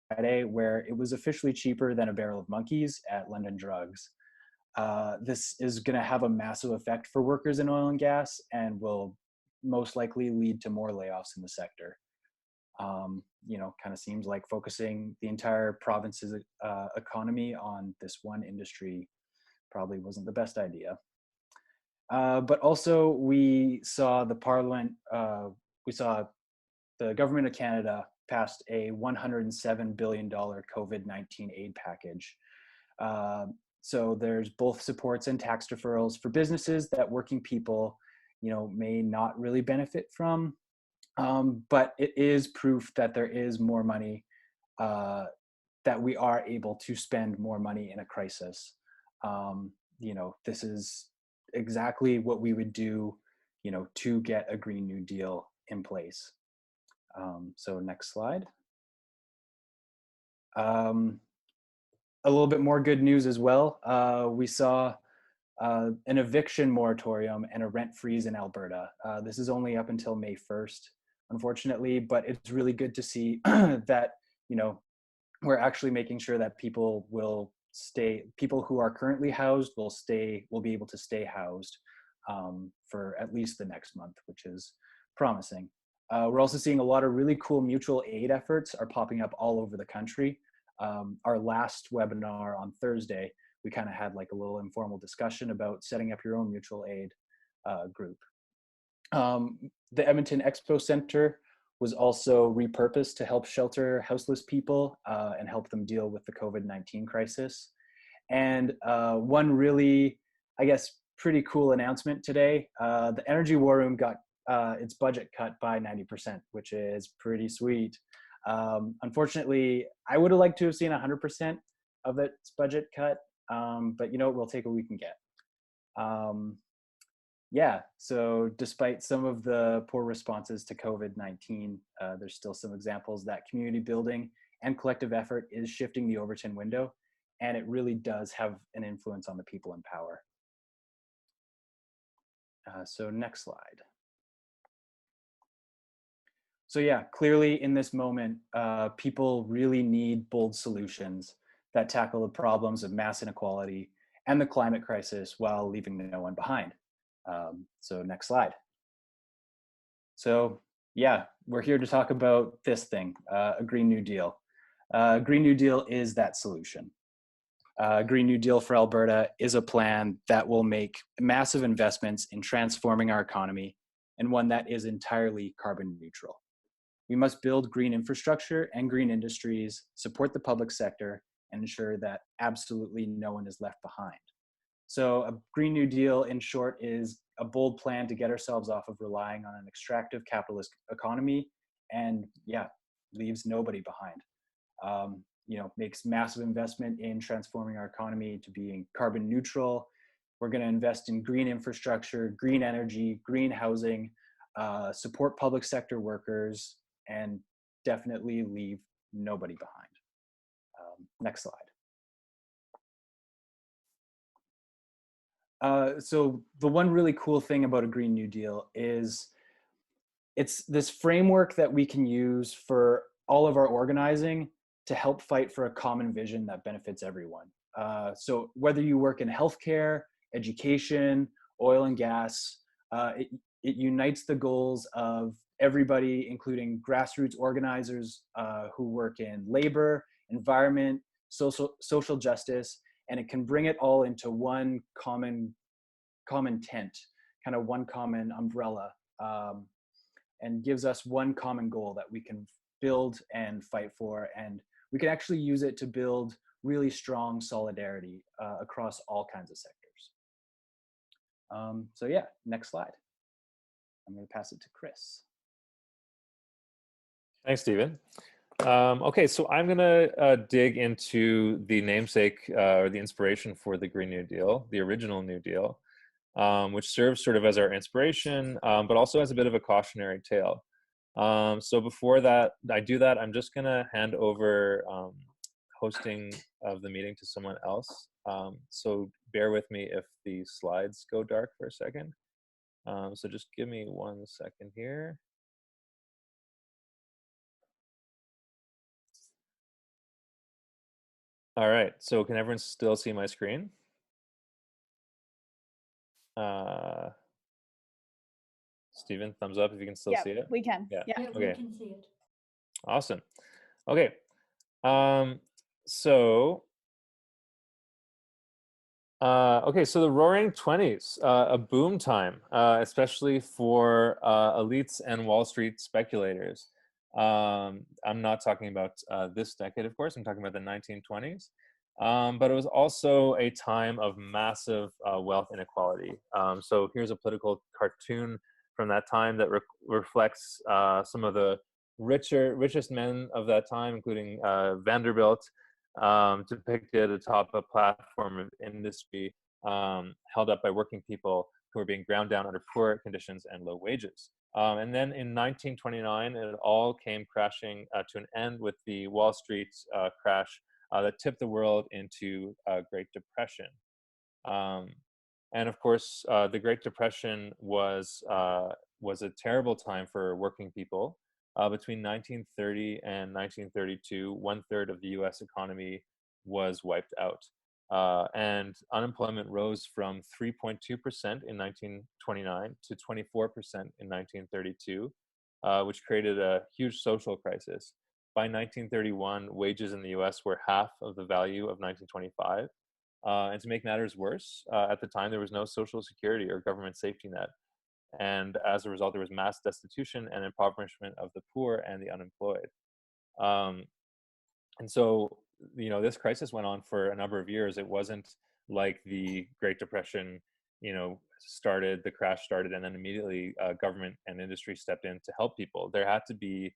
Friday, where it was officially cheaper than a barrel of monkeys at London Drugs. This is going to have a massive effect for workers in oil and gas and will most likely lead to more layoffs in the sector. Kind of seems like focusing the entire province's economy on this one industry probably wasn't the best idea. But also we saw we saw the government of Canada passed a $107 billion COVID-19 aid package. So there's both supports and tax deferrals for businesses that working people, may not really benefit from. But it is proof that there is more money, that we are able to spend more money in a crisis. This is exactly what we would do, to get a Green New Deal in place. So next slide. A little bit more good news as well. We saw an eviction moratorium and a rent freeze in Alberta. This is only up until May 1st, unfortunately, but it's really good to see that, we're actually making sure that people who are currently housed will be able to stay housed for at least the next month, which is promising. We're also seeing a lot of really cool mutual aid efforts are popping up all over the country. Our last webinar on Thursday, we kind of had like a little informal discussion about setting up your own mutual aid group. The Edmonton Expo Center was also repurposed to help shelter houseless people and help them deal with the COVID-19 crisis. And one really, I guess, pretty cool announcement today, the Energy War Room got its budget cut by 90%, which is pretty sweet. Unfortunately, I would have liked to have seen 100% of its budget cut, but we'll take what we can get. So despite some of the poor responses to COVID-19, there's still some examples that community building and collective effort is shifting the Overton window, and it really does have an influence on the people in power. So next slide. So yeah, clearly in this moment, people really need bold solutions that tackle the problems of mass inequality and the climate crisis while leaving no one behind. So next slide. So yeah, we're here to talk about this thing, a Green New Deal. Green New Deal is that solution. Green New Deal for Alberta is a plan that will make massive investments in transforming our economy, and one that is entirely carbon neutral. We must build green infrastructure and green industries, support the public sector, and ensure that absolutely no one is left behind. So a Green New Deal, in short, is a bold plan to get ourselves off of relying on an extractive capitalist economy and, leaves nobody behind. Makes massive investment in transforming our economy to being carbon neutral. We're going to invest in green infrastructure, green energy, green housing, support public sector workers, and definitely leave nobody behind. Next slide. So the one really cool thing about a Green New Deal is it's this framework that we can use for all of our organizing to help fight for a common vision that benefits everyone. So whether you work in healthcare, education, oil and gas, it unites the goals of everybody, including grassroots organizers who work in labor, environment, social justice, and it can bring it all into one common tent, kind of one common umbrella, and gives us one common goal that we can build and fight for, and we can actually use it to build really strong solidarity across all kinds of sectors. So yeah, next slide. I'm going to pass it to Chris. Thanks, Stephen. Okay, so I'm going to dig into the namesake or the inspiration for the Green New Deal, the original New Deal, which serves sort of as our inspiration, but also as a bit of a cautionary tale. So before I do that, I'm just going to hand over hosting of the meeting to someone else. So bear with me if the slides go dark for a second. So just give me 1 second here. All right. So can everyone still see my screen? Uh, Steven, thumbs up if you can still see Yep, it. we can. Yeah. Yeah. Yeah, we Okay. can see it. Awesome. Okay. Um, so okay, so the Roaring Twenties, a boom time, especially for elites and Wall Street speculators. I'm not talking about this decade, of course. I'm talking about the 1920s. But it was also a time of massive wealth inequality. So here's a political cartoon from that time that reflects some of the richest men of that time, including Vanderbilt, depicted atop a platform of industry held up by working people who were being ground down under poor conditions and low wages. And then in 1929, it all came crashing to an end with the Wall Street crash that tipped the world into a Great Depression. Um, and of course, the Great Depression was a terrible time for working people. Between 1930 and 1932, 1/3 of the U.S. economy was wiped out, and unemployment rose from 3.2% in 1929 to 24% in 1932, which created a huge social crisis. By 1931, wages in the U.S. were half of the value of 1925. And to make matters worse, at the time there was no social security or government safety net. And as a result, there was mass destitution and impoverishment of the poor and the unemployed. Um, and so, this crisis went on for a number of years. It wasn't like the Great Depression, started, the crash started, and then immediately government and industry stepped in to help people. There had to be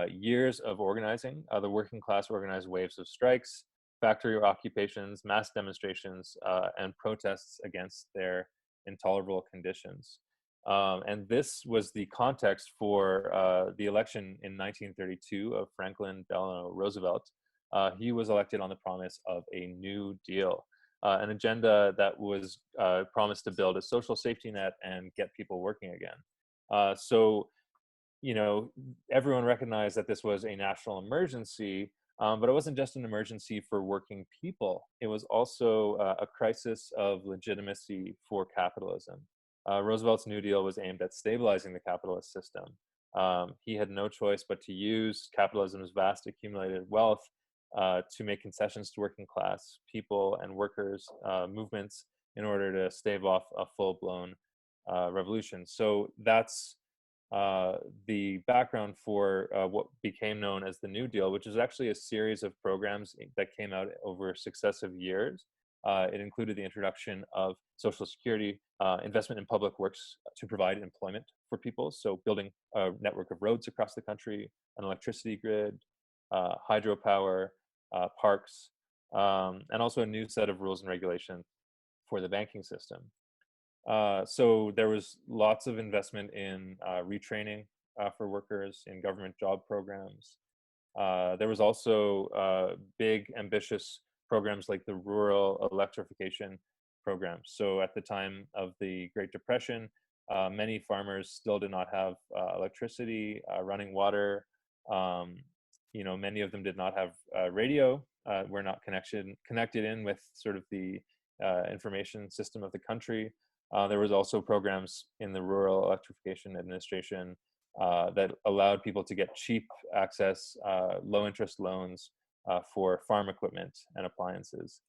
years of organizing. The working class organized waves of strikes, factory occupations, mass demonstrations, and protests against their intolerable conditions. And this was the context for the election in 1932 of Franklin Delano Roosevelt. He was elected on the promise of a New Deal, an agenda that was promised to build a social safety net and get people working again. So, everyone recognized that this was a national emergency, but it wasn't just an emergency for working people. It was also a crisis of legitimacy for capitalism. Roosevelt's New Deal was aimed at stabilizing the capitalist system. He had no choice but to use capitalism's vast accumulated wealth to make concessions to working class people and workers' movements in order to stave off a full-blown revolution. So that's the background for what became known as the New Deal, which is actually a series of programs that came out over successive years. It included the introduction of Social Security, investment in public works to provide employment for people, so building a network of roads across the country, an electricity grid, hydropower, parks, and also a new set of rules and regulations for the banking system. So there was lots of investment in retraining for workers in government job programs. There was also big, ambitious programs like the rural electrification program. So at the time of the Great Depression, many farmers still did not have electricity, running water. Many of them did not have radio. Were not connected in with sort of the information system of the country. There was also programs in the Rural Electrification Administration that allowed people to get cheap access, low interest loans for farm equipment and appliances.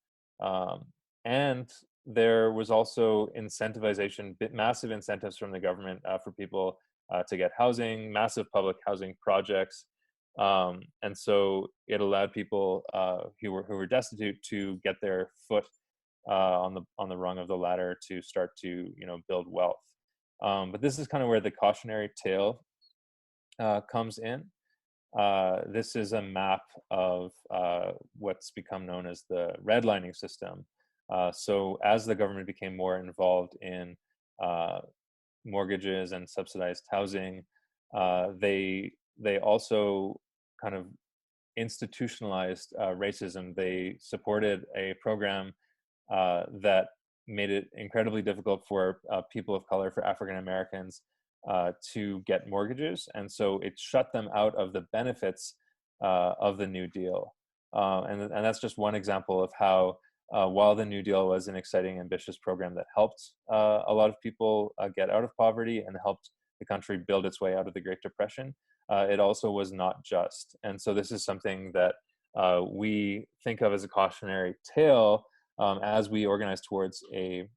And there was also incentivization, massive incentives from the government for people to get housing, massive public housing projects. And so it allowed people who were destitute to get their foot on the rung of the ladder to start to build wealth. But this is kind of where the cautionary tale comes in. This is a map of what's become known as the redlining system. So as the government became more involved in mortgages and subsidized housing, they also kind of institutionalized racism. They supported a program that made it incredibly difficult for people of color, for African Americans, to get mortgages. And so it shut them out of the benefits of the New Deal. And that's just one example of how, while the New Deal was an exciting, ambitious program that helped a lot of people get out of poverty and helped the country build its way out of the Great Depression, it also was not just. And so this is something that we think of as a cautionary tale as we organize towards a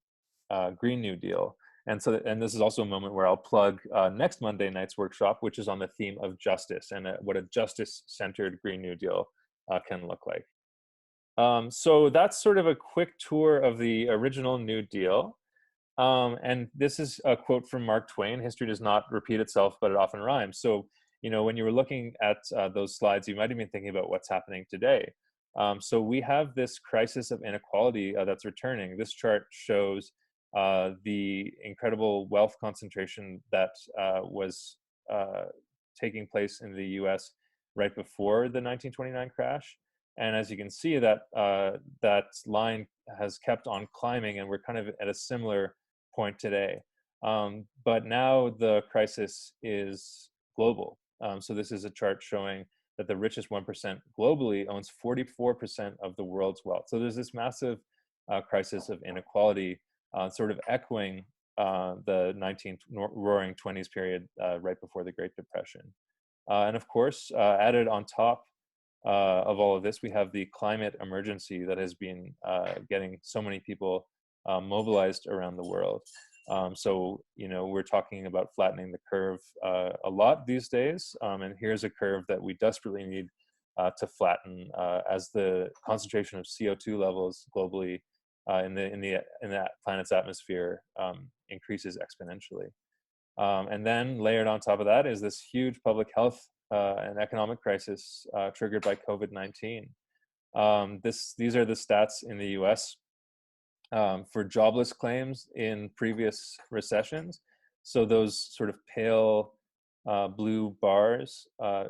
Green New Deal. And this is also a moment where I'll plug next Monday night's workshop, which is on the theme of justice and what a justice-centered Green New Deal can look like. So that's sort of a quick tour of the original New Deal. And this is a quote from Mark Twain: "History does not repeat itself, but it often rhymes." So, when you were looking at those slides, you might have been thinking about what's happening today. So we have this crisis of inequality that's returning. This chart shows the incredible wealth concentration that was taking place in the US right before the 1929 crash. And as you can see, that line has kept on climbing, and we're kind of at a similar point today. But now the crisis is global. So this is a chart showing that the richest 1% globally owns 44% of the world's wealth. So there's this massive crisis of inequality, sort of echoing the roaring 20s period right before the Great Depression. And of course, added on top of all of this, we have the climate emergency that has been getting so many people mobilized around the world. So, we're talking about flattening the curve a lot these days. And here's a curve that we desperately need to flatten as the concentration of CO2 levels globally in that planet's atmosphere increases exponentially. And then layered on top of that is this huge public health and economic crisis triggered by COVID-19. These are the stats in the US for jobless claims in previous recessions. So those sort of pale blue bars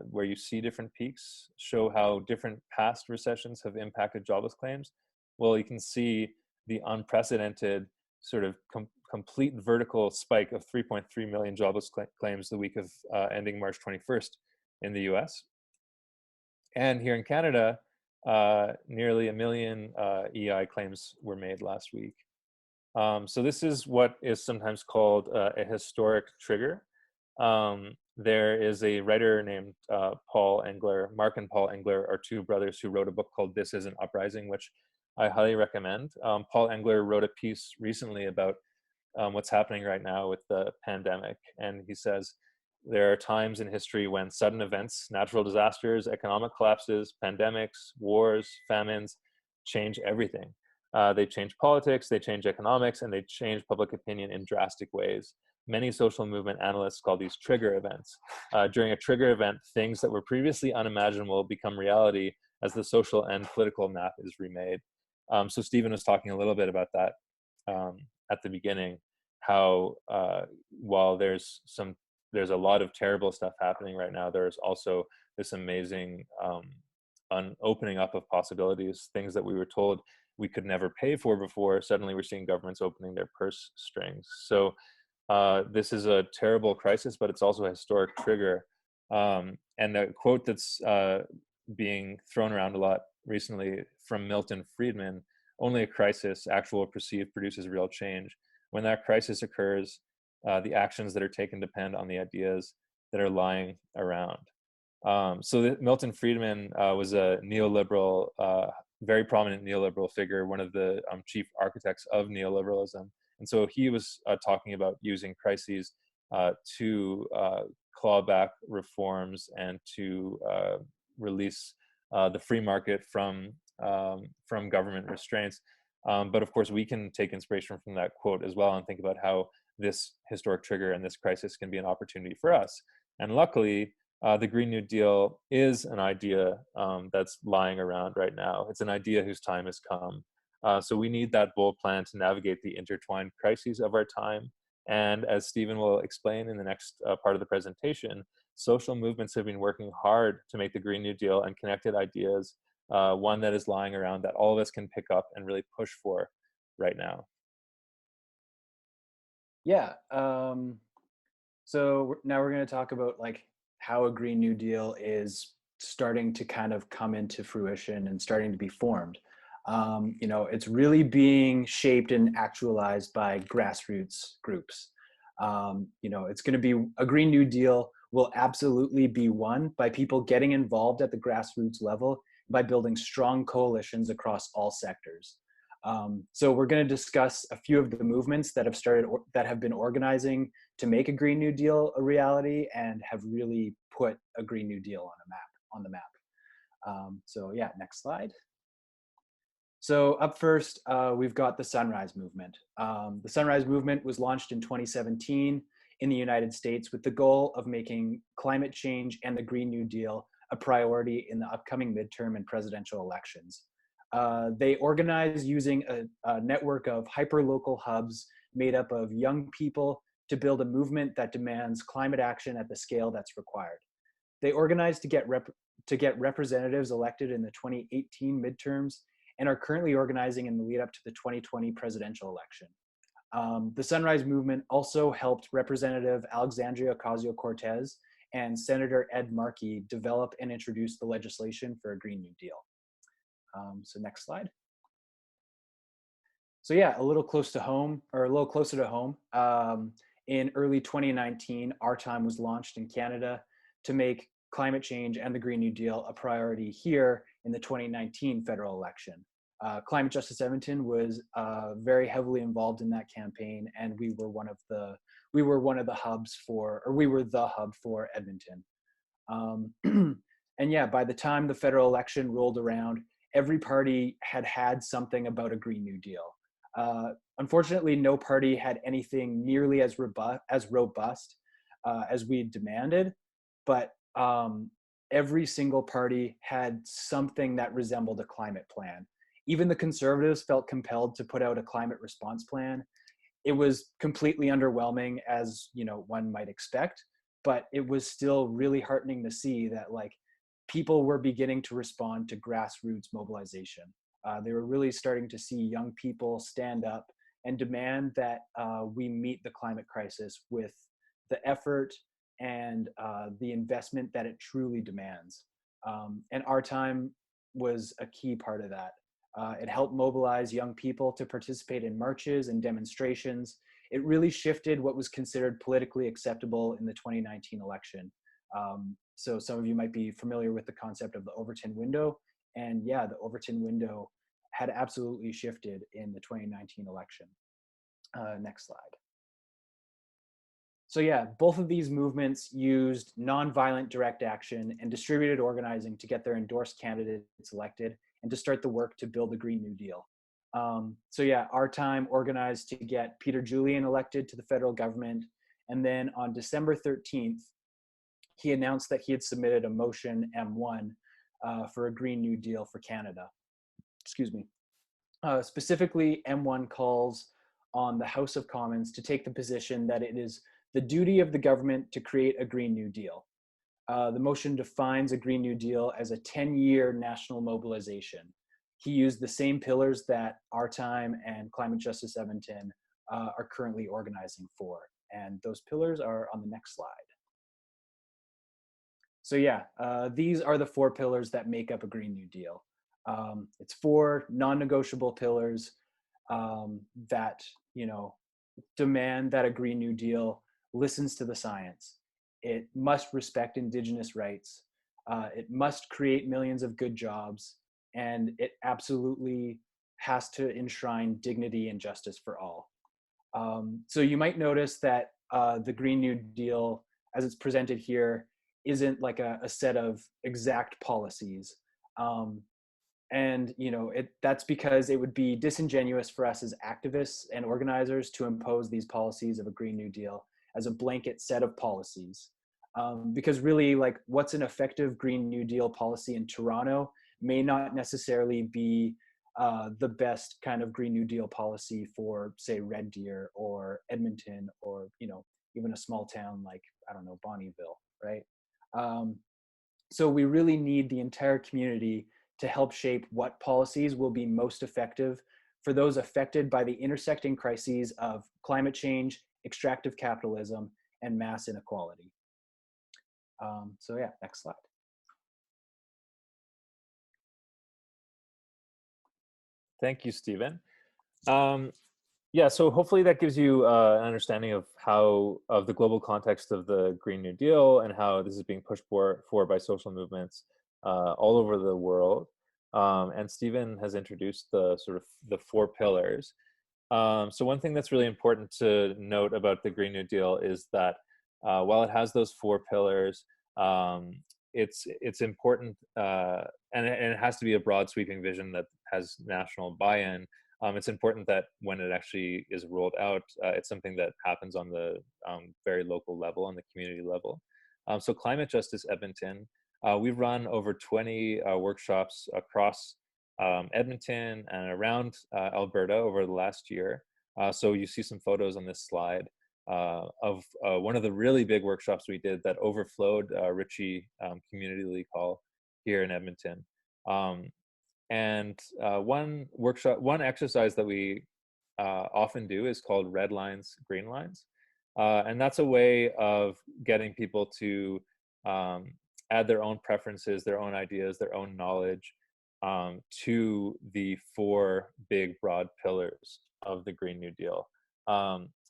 where you see different peaks show how different past recessions have impacted jobless claims. Well, you can see the unprecedented sort of complete vertical spike of 3.3 million jobless claims the week of ending March 21st in the US. And here in Canada, nearly 1 million EI claims were made last week. So this is what is sometimes called a historic trigger. There is a writer named Paul Engler. Mark and Paul Engler are two brothers who wrote a book called "This Is an Uprising," which I highly recommend. Paul Engler wrote a piece recently about what's happening right now with the pandemic. And he says, there are times in history when sudden events, natural disasters, economic collapses, pandemics, wars, famines change everything. They change politics, they change economics, and they change public opinion in drastic ways. Many social movement analysts call these trigger events. During a trigger event, things that were previously unimaginable become reality as the social and political map is remade. So Stephen was talking a little bit about that at the beginning, how while there's a lot of terrible stuff happening right now, there's also this amazing opening up of possibilities, things that we were told we could never pay for before. Suddenly we're seeing governments opening their purse strings. So this is a terrible crisis, but it's also a historic trigger. And a quote that's being thrown around a lot recently from Milton Friedman: "Only a crisis, actual or perceived, produces real change. When that crisis occurs, the actions that are taken depend on the ideas that are lying around." So Milton Friedman was a neoliberal, very prominent neoliberal figure, one of the chief architects of neoliberalism. And so he was talking about using crises to claw back reforms and to release the free market from government restraints. But of course, we can take inspiration from that quote as well and think about how this historic trigger and this crisis can be an opportunity for us. And luckily, the Green New Deal is an idea that's lying around right now. It's an idea whose time has come. So we need that bold plan to navigate the intertwined crises of our time. And as Stephen will explain in the next part of the presentation, social movements have been working hard to make the Green New Deal and connected ideas one that is lying around that all of us can pick up and really push for right now. Yeah. So now we're going to talk about like how a Green New Deal is starting to kind of come into fruition and starting to be formed. It's really being shaped and actualized by grassroots groups. It's going to be a Green New Deal will absolutely be won by people getting involved at the grassroots level by building strong coalitions across all sectors. So we're going to discuss a few of the movements that have been organizing to make a Green New Deal a reality and have really put a Green New Deal on the map. So yeah, next slide. So up first, we've got the Sunrise Movement. The Sunrise Movement was launched in 2017 in the United States with the goal of making climate change and the Green New Deal a priority in the upcoming midterm and presidential elections. They organize using a network of hyperlocal hubs made up of young people to build a movement that demands climate action at the scale that's required. They organized to get representatives elected in the 2018 midterms and are currently organizing in the lead up to the 2020 presidential election. The Sunrise Movement also helped Representative Alexandria Ocasio-Cortez and Senator Ed Markey develop and introduce the legislation for a Green New Deal. So next slide. So yeah, a little closer to home. In early 2019, Our Time was launched in Canada to make climate change and the Green New Deal a priority here in the 2019 federal election. Climate Justice Edmonton was very heavily involved in that campaign, and we were the hub for Edmonton. And yeah, by the time the federal election rolled around, every party had something about a Green New Deal. Unfortunately, no party had anything nearly as robust as we demanded, but every single party had something that resembled a climate plan. Even the Conservatives felt compelled to put out a climate response plan. It was completely underwhelming, as one might expect, but it was still really heartening to see that people were beginning to respond to grassroots mobilization. They were really starting to see young people stand up and demand that we meet the climate crisis with the effort and the investment that it truly demands. And Our Time was a key part of that. It helped mobilize young people to participate in marches and demonstrations. It really shifted what was considered politically acceptable in the 2019 election. So some of you might be familiar with the concept of the Overton window. And yeah, the Overton window had absolutely shifted in the 2019 election. Next slide. So yeah, both of these movements used nonviolent direct action and distributed organizing to get their endorsed candidates elected and to start the work to build the Green New Deal. So yeah, Our Time organized to get Peter Julian elected to the federal government. And then on December 13th, he announced that he had submitted a motion M1 for a Green New Deal for Canada. Excuse me. Specifically, M1 calls on the House of Commons to take the position that it is the duty of the government to create a Green New Deal. The motion defines a Green New Deal as a 10-year national mobilization. He used the same pillars that Our Time and Climate Justice Edmonton are currently organizing for. And those pillars are on the next slide. So yeah, these are the 4 pillars that make up a Green New Deal. It's 4 non-negotiable pillars that, demand that a Green New Deal listens to the science. It must respect Indigenous rights. It must create millions of good jobs, and it absolutely has to enshrine dignity and justice for all. So you might notice that the Green New Deal, as it's presented here, isn't like a set of exact policies. And that's because it would be disingenuous for us as activists and organizers to impose these policies of a Green New Deal as a blanket set of policies. Because really, what's an effective Green New Deal policy in Toronto may not necessarily be the best kind of Green New Deal policy for, say, Red Deer or Edmonton or, even a small town like, I don't know, Bonnyville, right? So we really need the entire community to help shape what policies will be most effective for those affected by the intersecting crises of climate change, extractive capitalism, and mass inequality. So yeah, next slide. Thank you, Stephen. Um, yeah, so hopefully that gives you an understanding of of the global context of the Green New Deal and how this is being pushed for by social movements all over the world. And Stephen has introduced the sort of the four pillars. So one thing that's really important to note about the Green New Deal is that while it has those four pillars, um, it's important, and it has to be a broad, sweeping vision that has national buy-in. It's important that when it actually is rolled out, it's something that happens on the very local level, on the community level. So Climate Justice Edmonton, we've run over 20 workshops across Edmonton and around Alberta over the last year. So you see some photos on this slide of one of the really big workshops we did that overflowed Ritchie Community League Hall here in Edmonton. And one exercise that we often do is called red lines, green lines. And that's a way of getting people to um, add their own preferences, their own ideas, their own knowledge to the four big broad pillars of the Green New Deal.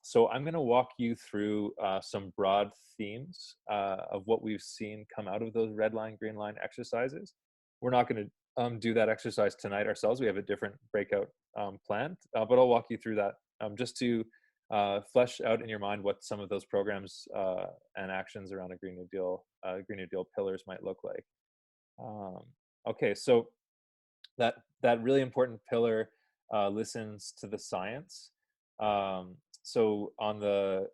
So I'm going to walk you through some broad themes of what we've seen come out of those red line, green line exercises. We're not going to do that exercise tonight ourselves. We have a different breakout planned, but I'll walk you through that just to flesh out in your mind what some of those programs and actions around a Green New Deal pillars might look like. Okay, so that really important pillar listens to the science. So on the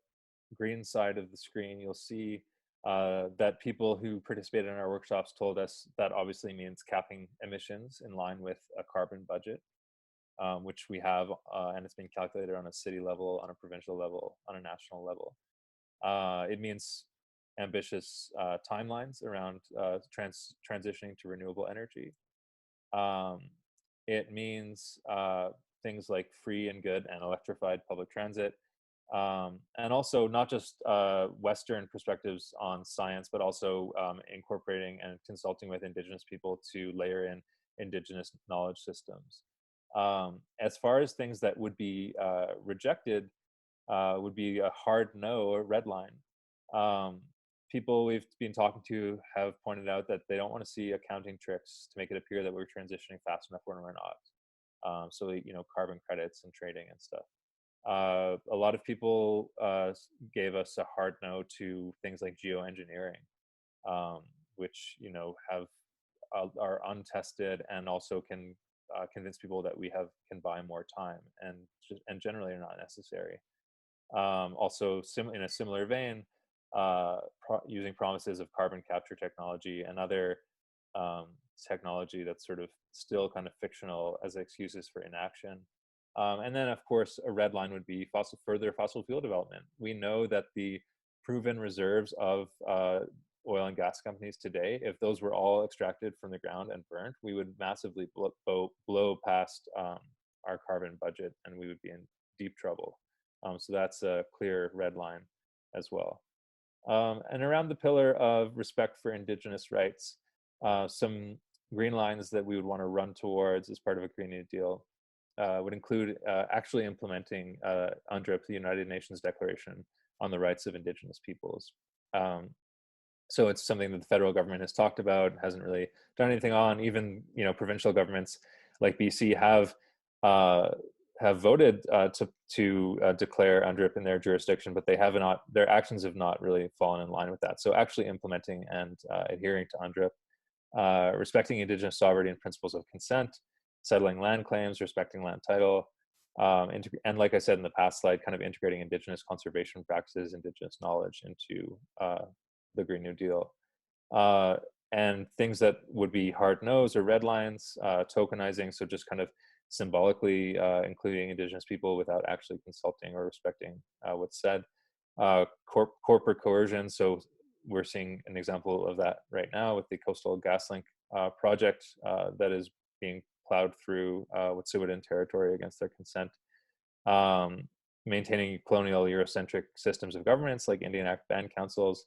green side of the screen, you'll see that people who participated in our workshops told us that obviously means capping emissions in line with a carbon budget, which we have, and it's been calculated on a city level, on a provincial level, on a national level. It means ambitious timelines around transitioning to renewable energy. Um, it means things like free and good and electrified public transit, and also not just Western perspectives on science, but also incorporating and consulting with Indigenous people to layer in Indigenous knowledge systems. As far as things that would be rejected, would be a hard no or red line. Um, People we've been talking to have pointed out that they don't want to see accounting tricks to make it appear that we're transitioning fast enough when we're not. So, carbon credits and trading and stuff. A lot of people gave us a hard no to things like geoengineering, which have are untested and also can convince people that can buy more time and generally are not necessary. Also, in a similar vein, using promises of carbon capture technology and other technology that's sort of still kind of fictional as excuses for inaction. And then, of course, a red line would be further fossil fuel development. We know that the proven reserves of oil and gas companies today, if those were all extracted from the ground and burnt, we would massively blow past our carbon budget, and we would be in deep trouble. So that's a clear red line as well. And around the pillar of respect for Indigenous rights, some green lines that we would want to run towards as part of a Green New Deal would include actually implementing UNDRIP, the United Nations Declaration on the Rights of Indigenous Peoples. So it's something that the federal government has talked about, hasn't really done anything on. Even provincial governments like BC have voted to declare UNDRIP in their jurisdiction, but their actions have not really fallen in line with that. So actually implementing and adhering to UNDRIP, respecting Indigenous sovereignty and principles of consent, settling land claims, respecting land title, and like I said in the past slide, kind of integrating Indigenous conservation practices, Indigenous knowledge into the Green New Deal. And things that would be hard no's or red lines, tokenizing, so just kind of symbolically including Indigenous people without actually consulting or respecting what's said. Corporate coercion, so we're seeing an example of that right now with the Coastal GasLink project that is being plowed through Wet'suwet'en territory against their consent. Maintaining colonial Eurocentric systems of governance like Indian Act band councils,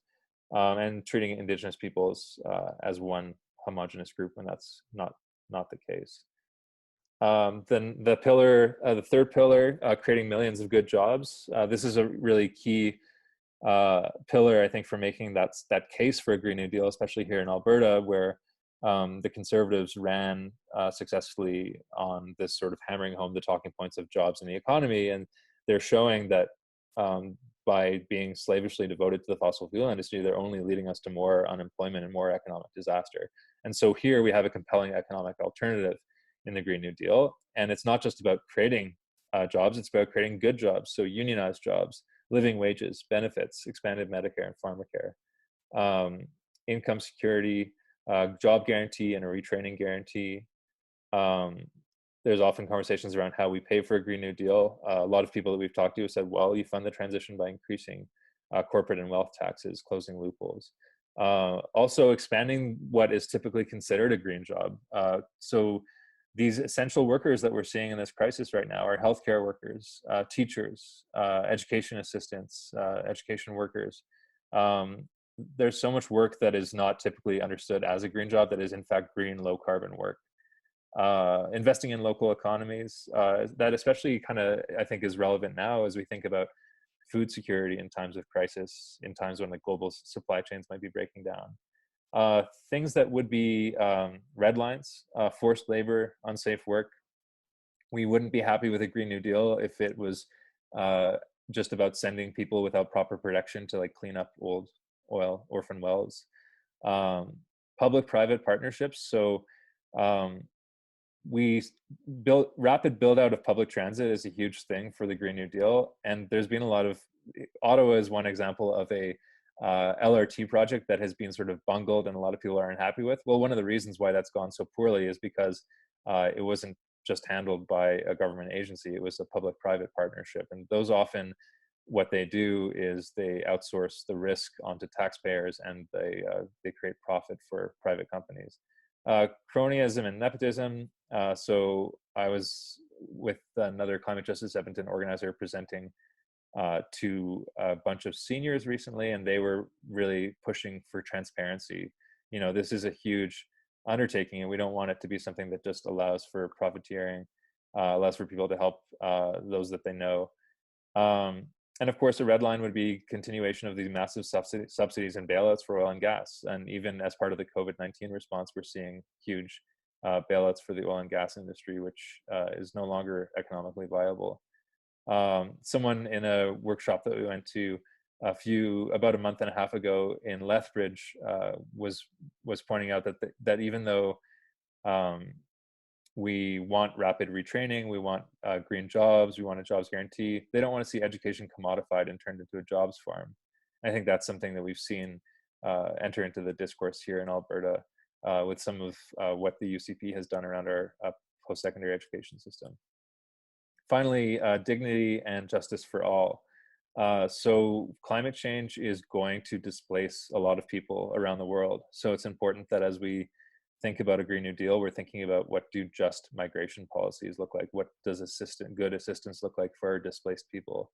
and treating Indigenous peoples as one homogenous group when that's not the case. Then the third pillar, creating millions of good jobs. This is a really key pillar, I think, for making that case for a Green New Deal, especially here in Alberta, where the Conservatives ran successfully on this sort of hammering home the talking points of jobs in the economy, and they're showing that um, by being slavishly devoted to the fossil fuel industry, they're only leading us to more unemployment and more economic disaster. And so here we have a compelling economic alternative in the Green New Deal, and it's not just about creating jobs; it's about creating good jobs, so unionized jobs, living wages, benefits, expanded Medicare and pharmacare, um, income security, job guarantee, and a retraining guarantee. Um, there's often conversations around how we pay for a Green New Deal. A lot of people that we've talked to have said, well, you fund the transition by increasing corporate and wealth taxes, closing loopholes. Also expanding what is typically considered a green job. So these essential workers that we're seeing in this crisis right now are healthcare workers, teachers, education assistants, education workers. There's so much work that is not typically understood as a green job that is in fact green, low carbon work. Investing in local economies, that especially kind of, I think, is relevant now as we think about food security in times of crisis, in times when the global supply chains might be breaking down. Things that would be red lines, forced labor, unsafe work. We wouldn't be happy with a Green New Deal if it was uh, just about sending people without proper protection to like clean up old oil orphan wells. Um, Public-private partnerships. So um, we built rapid build out of public transit is a huge thing for the Green New Deal, and there's been a lot of Ottawa is one example of a LRT project that has been sort of bungled and a lot of people are unhappy with. Well, one of the reasons why that's gone so poorly is because it wasn't just handled by a government agency; it was a public-private partnership, and those often what they do is they outsource the risk onto taxpayers and they create profit for private companies. Cronyism and nepotism. So I was with another climate justice Edmonton organizer presenting to a bunch of seniors recently, and they were really pushing for transparency. You know, this is a huge undertaking, and we don't want it to be something that just allows for profiteering, allows for people to help those that they know. Um, and of course, a red line would be continuation of these massive subsidies and bailouts for oil and gas. And even as part of the COVID-19 response, we're seeing huge bailouts for the oil and gas industry, which is no longer economically viable. Someone in a workshop that we went to about a month and a half ago in Lethbridge was pointing out that even though um, we want rapid retraining, we want green jobs, we want a jobs guarantee, they don't want to see education commodified and turned into a jobs farm. I think that's something that we've seen enter into the discourse here in Alberta with some of what the UCP has done around our post-secondary education system. Finally, dignity and justice for all. So climate change is going to displace a lot of people around the world. So it's important that as we think about a Green New Deal, we're thinking about what do just migration policies look like? What does good assistance look like for our displaced people?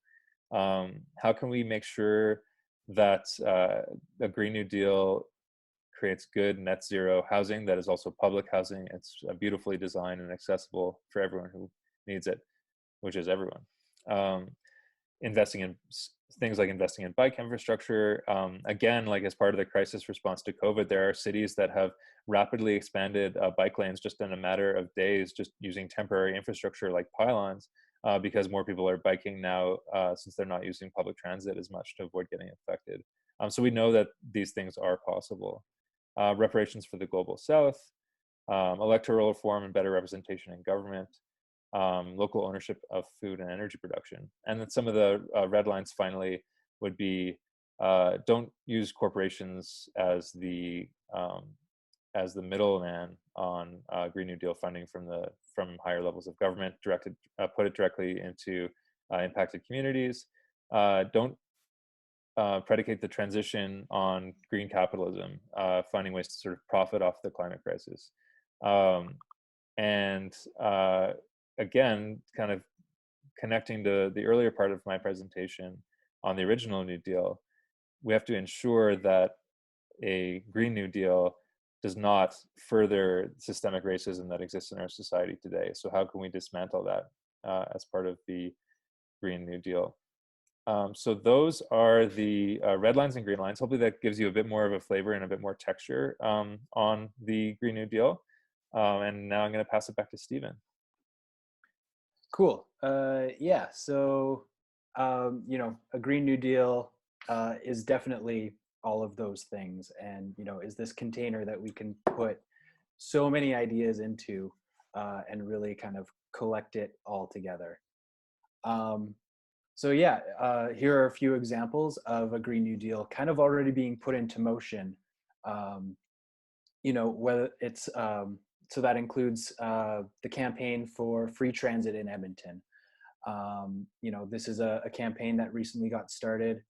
How can we make sure that a Green New Deal creates good net zero housing that is also public housing? It's beautifully designed and accessible for everyone who needs it, which is everyone. Um, Investing in things like investing in bike infrastructure. Again, like as part of the crisis response to COVID, there are cities that have rapidly expanded bike lanes just in a matter of days, just using temporary infrastructure like pylons, because more people are biking now since they're not using public transit as much to avoid getting affected. So we know that these things are possible. Reparations for the global south, electoral reform and better representation in government, local ownership of food and energy production. And then some of the red lines finally would be don't use corporations as the middleman on Green New Deal funding from higher levels of government. Put it directly into impacted communities. Don't predicate the transition on green capitalism, finding ways to sort of profit off the climate crisis. Um, and again, kind of connecting to the earlier part of my presentation on the original New Deal, we have to ensure that a Green New Deal does not further systemic racism that exists in our society today. So how can we dismantle that as part of the Green New Deal? So those are the red lines and green lines. Hopefully that gives you a bit more of a flavor and a bit more texture on the Green New Deal. And now I'm going to pass it back to Stephen. Cool. Yeah. So, a Green New Deal is definitely all of those things, and is this container that we can put so many ideas into and really kind of collect it all together. Um, so yeah, here are a few examples of a Green New Deal kind of already being put into motion. Um, whether it's so that includes the campaign for free transit in Edmonton. This is a campaign that recently got started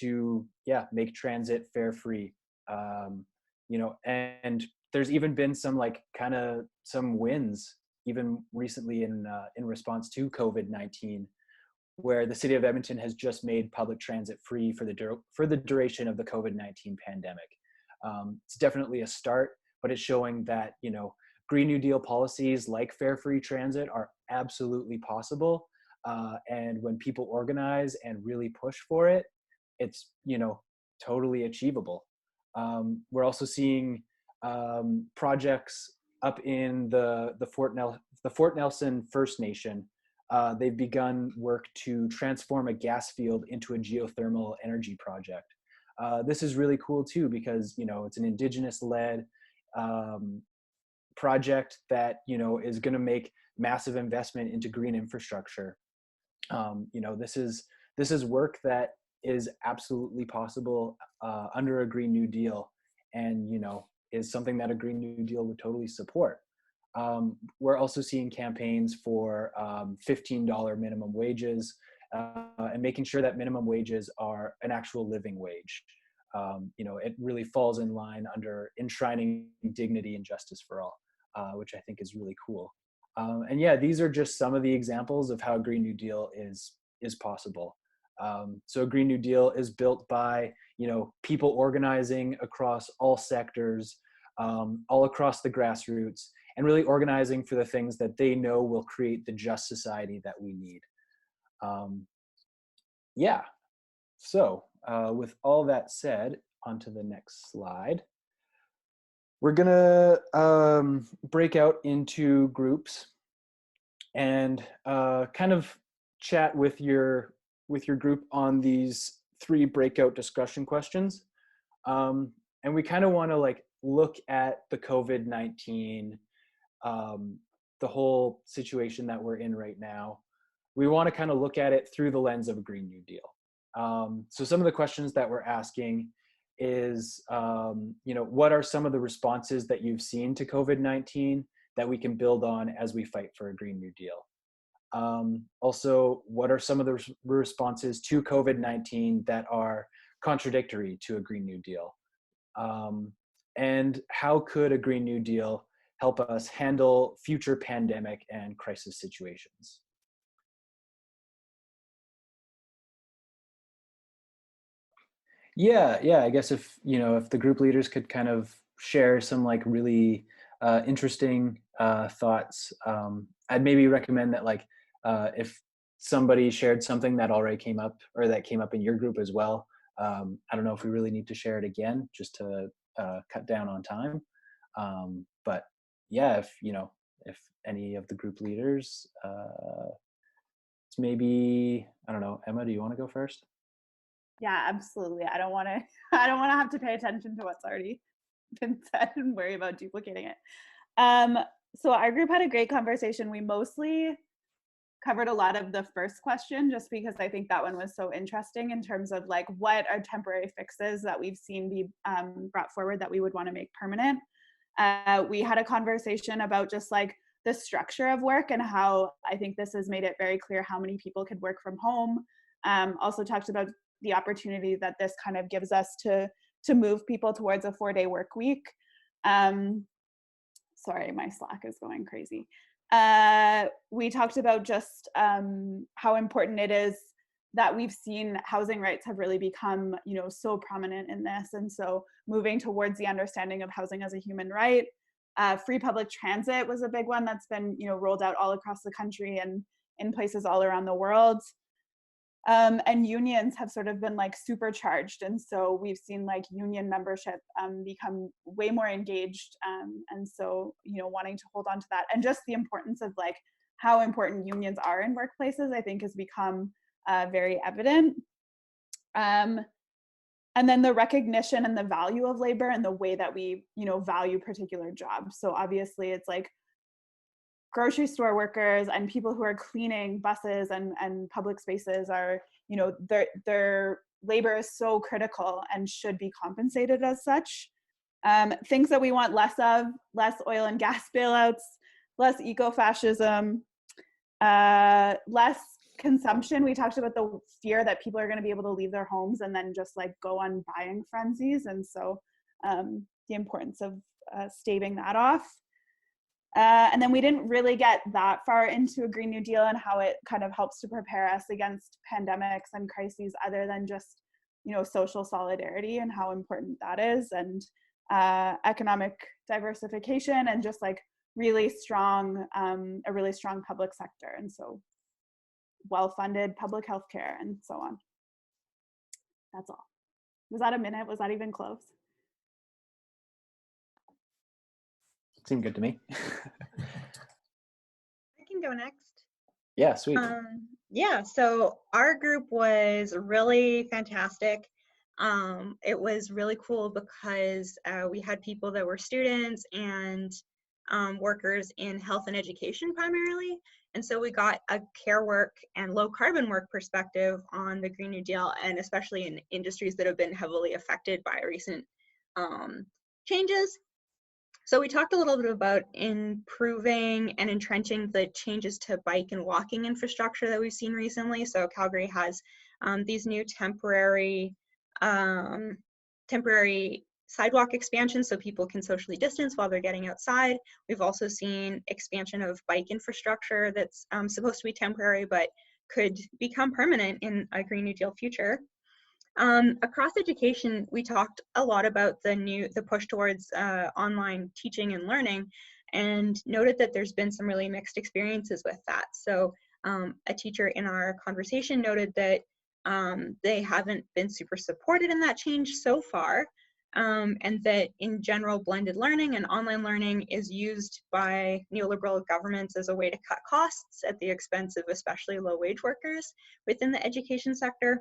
to make transit fare free. And there's even been some like kind of some wins even recently in response to COVID-19, where the city of Edmonton has just made public transit free for the duration of the COVID-19 pandemic. It's definitely a start, but it's showing that Green New Deal policies like fare free transit are absolutely possible. And when people organize and really push for it, it's totally achievable. We're also seeing projects up in the Fort Nelson First Nation. They've begun work to transform a gas field into a geothermal energy project. This is really cool too, because it's an Indigenous-led project that is going to make massive investment into green infrastructure. This is work that is absolutely possible under a Green New Deal, and is something that a Green New Deal would totally support. We're also seeing campaigns for $15 minimum wages and making sure that minimum wages are an actual living wage. It really falls in line under enshrining dignity and justice for all, which I think is really cool. And yeah, these are just some of the examples of how a Green New Deal is possible. So a Green New Deal is built by people organizing across all sectors, all across the grassroots, and really organizing for the things that they know will create the just society that we need. Yeah. So with all that said, on to the next slide. We're gonna break out into groups and kind of chat with your group on these 3 breakout discussion questions. And we kind of want to like look at the COVID-19, the whole situation that we're in right now. We want to kind of look at it through the lens of a Green New Deal. So some of the questions that we're asking is, what are some of the responses that you've seen to COVID-19 that we can build on as we fight for a Green New Deal? Also, what are some of the responses to COVID-19 that are contradictory to a Green New Deal? And how could a Green New Deal help us handle future pandemic and crisis situations? Yeah, I guess if if the group leaders could kind of share some like really interesting thoughts, I'd maybe recommend that like if somebody shared something that already came up or that came up in your group as well. I don't know if we really need to share it again just to cut down on time. But yeah, if any of the group leaders, it's maybe, I don't know, Emma, do you want to go first? Yeah, absolutely. I don't want to I don't want to have to pay attention to what's already been said and worry about duplicating it. Um, so our group had a great conversation. We mostly covered a lot of the first question just because I think that one was so interesting in terms of like what are temporary fixes that we've seen be brought forward that we would want to make permanent. We had a conversation about just like the structure of work and how I think this has made it very clear how many people could work from home. Also talked about the opportunity that this kind of gives us to move people towards a 4-day work week. Sorry, my Slack is going crazy. We talked about just how important it is that we've seen housing rights have really become, so prominent in this. And so moving towards the understanding of housing as a human right. Free public transit was a big one that's been, rolled out all across the country and in places all around the world. And unions have sort of been like supercharged. And so we've seen like union membership become way more engaged. And so, wanting to hold on to that, and just the importance of like how important unions are in workplaces, I think has become very evident. And then the recognition and the value of labor and the way that we, value particular jobs. So obviously it's like grocery store workers and people who are cleaning buses and public spaces are, their labor is so critical and should be compensated as such. Things that we want less of: less oil and gas bailouts, less ecofascism, less consumption. We talked about the fear that people are going to be able to leave their homes and then just like go on buying frenzies. And so the importance of staving that off. And then we didn't really get that far into a Green New Deal and how it kind of helps to prepare us against pandemics and crises, other than just, social solidarity and how important that is, and economic diversification, and just like really strong, a really strong public sector. And so well-funded public health care and so on. That's all. Was that a minute? Was that even close? Seemed good to me. I can go next. Yeah, sweet. Yeah, so our group was really fantastic. It was really cool because we had people that were students and workers in health and education primarily. And so we got a care work and low carbon work perspective on the Green New Deal, and especially in industries that have been heavily affected by recent changes. So we talked a little bit about improving and entrenching the changes to bike and walking infrastructure that we've seen recently. So Calgary has these new temporary sidewalk expansions so people can socially distance while they're getting outside. We've also seen expansion of bike infrastructure that's supposed to be temporary but could become permanent in a Green New Deal future. Across education, we talked a lot about the push towards online teaching and learning, and noted that there's been some really mixed experiences with that. So a teacher in our conversation noted that they haven't been super supported in that change so far, and that in general, blended learning and online learning is used by neoliberal governments as a way to cut costs at the expense of especially low-wage workers within the education sector.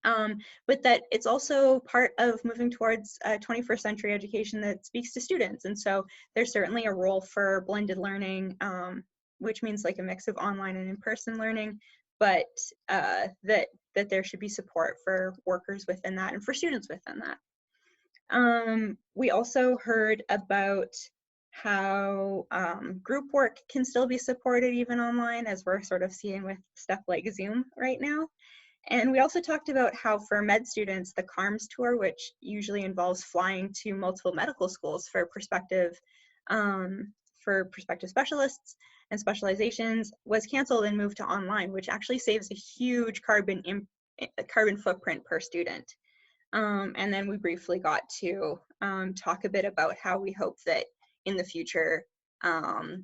But that it's also part of moving towards a 21st century education that speaks to students. And so there's certainly a role for blended learning, which means like a mix of online and in-person learning, but that there should be support for workers within that and for students within that. We also heard about how group work can still be supported even online, as we're sort of seeing with stuff like Zoom right now. And we also talked about how for med students, the CARMS tour, which usually involves flying to multiple medical schools for prospective specialists and specializations, was canceled and moved to online, which actually saves a huge carbon footprint per student. And then we briefly got to talk a bit about how we hope that in the future,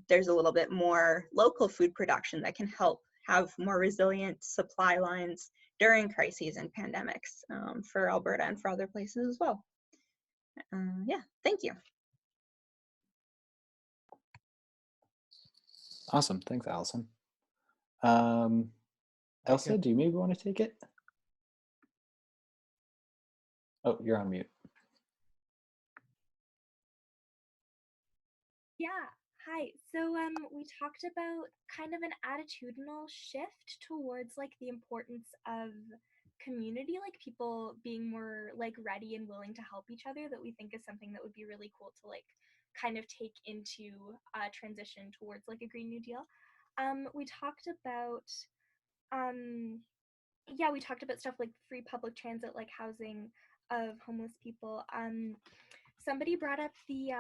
there's a little bit more local food production that can help have more resilient supply lines during crises and pandemics for Alberta and for other places as well. Yeah, thank you. Awesome, thanks, Allison. Elsa, do you maybe want to take it? Oh, you're on mute. Yeah, hi. So we talked about kind of an attitudinal shift towards like the importance of community, like people being more like ready and willing to help each other, that we think is something that would be really cool to like kind of take into transition towards like a Green New Deal. We talked about we talked about stuff like free public transit, like housing of homeless people. somebody brought up the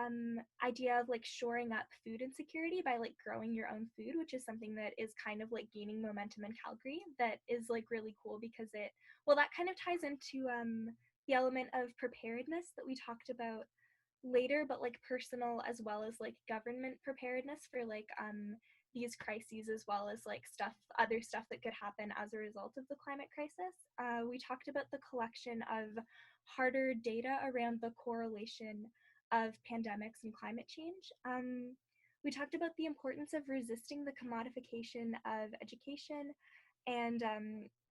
idea of like shoring up food insecurity by like growing your own food, which is something that is kind of like gaining momentum in Calgary. That is like really cool because that kind of ties into the element of preparedness that we talked about later, but like personal as well as like government preparedness for like these crises, as well as like other stuff that could happen as a result of the climate crisis. We talked about the collection of harder data around the correlation of pandemics and climate change. We talked about the importance of resisting the commodification of education, and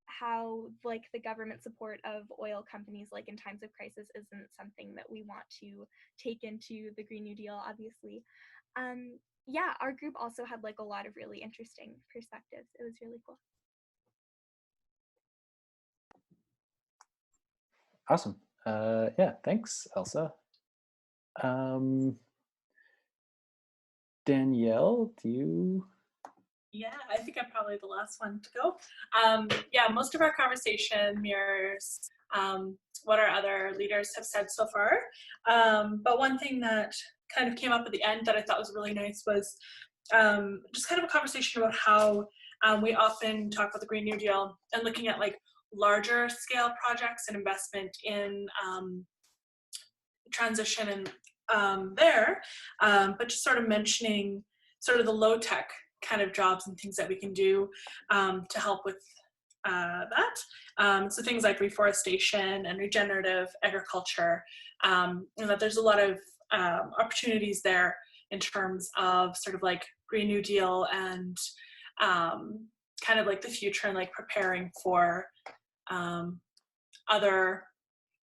how like the government support of oil companies like in times of crisis isn't something that we want to take into the Green New Deal, obviously. Yeah, our group also had like a lot of really interesting perspectives. It was really cool. Awesome. Yeah, thanks, Elsa. Danielle, do you? Yeah, I think I'm probably the last one to go. Yeah, most of our conversation mirrors what our other leaders have said so far. But one thing that kind of came up at the end that I thought was really nice was just kind of a conversation about how we often talk about the Green New Deal and looking at like larger scale projects and investment in transition and but just sort of mentioning sort of the low tech kind of jobs and things that we can do to help with that. So things like reforestation and regenerative agriculture, and that there's a lot of opportunities there in terms of sort of like Green New Deal and kind of like the future and like preparing for other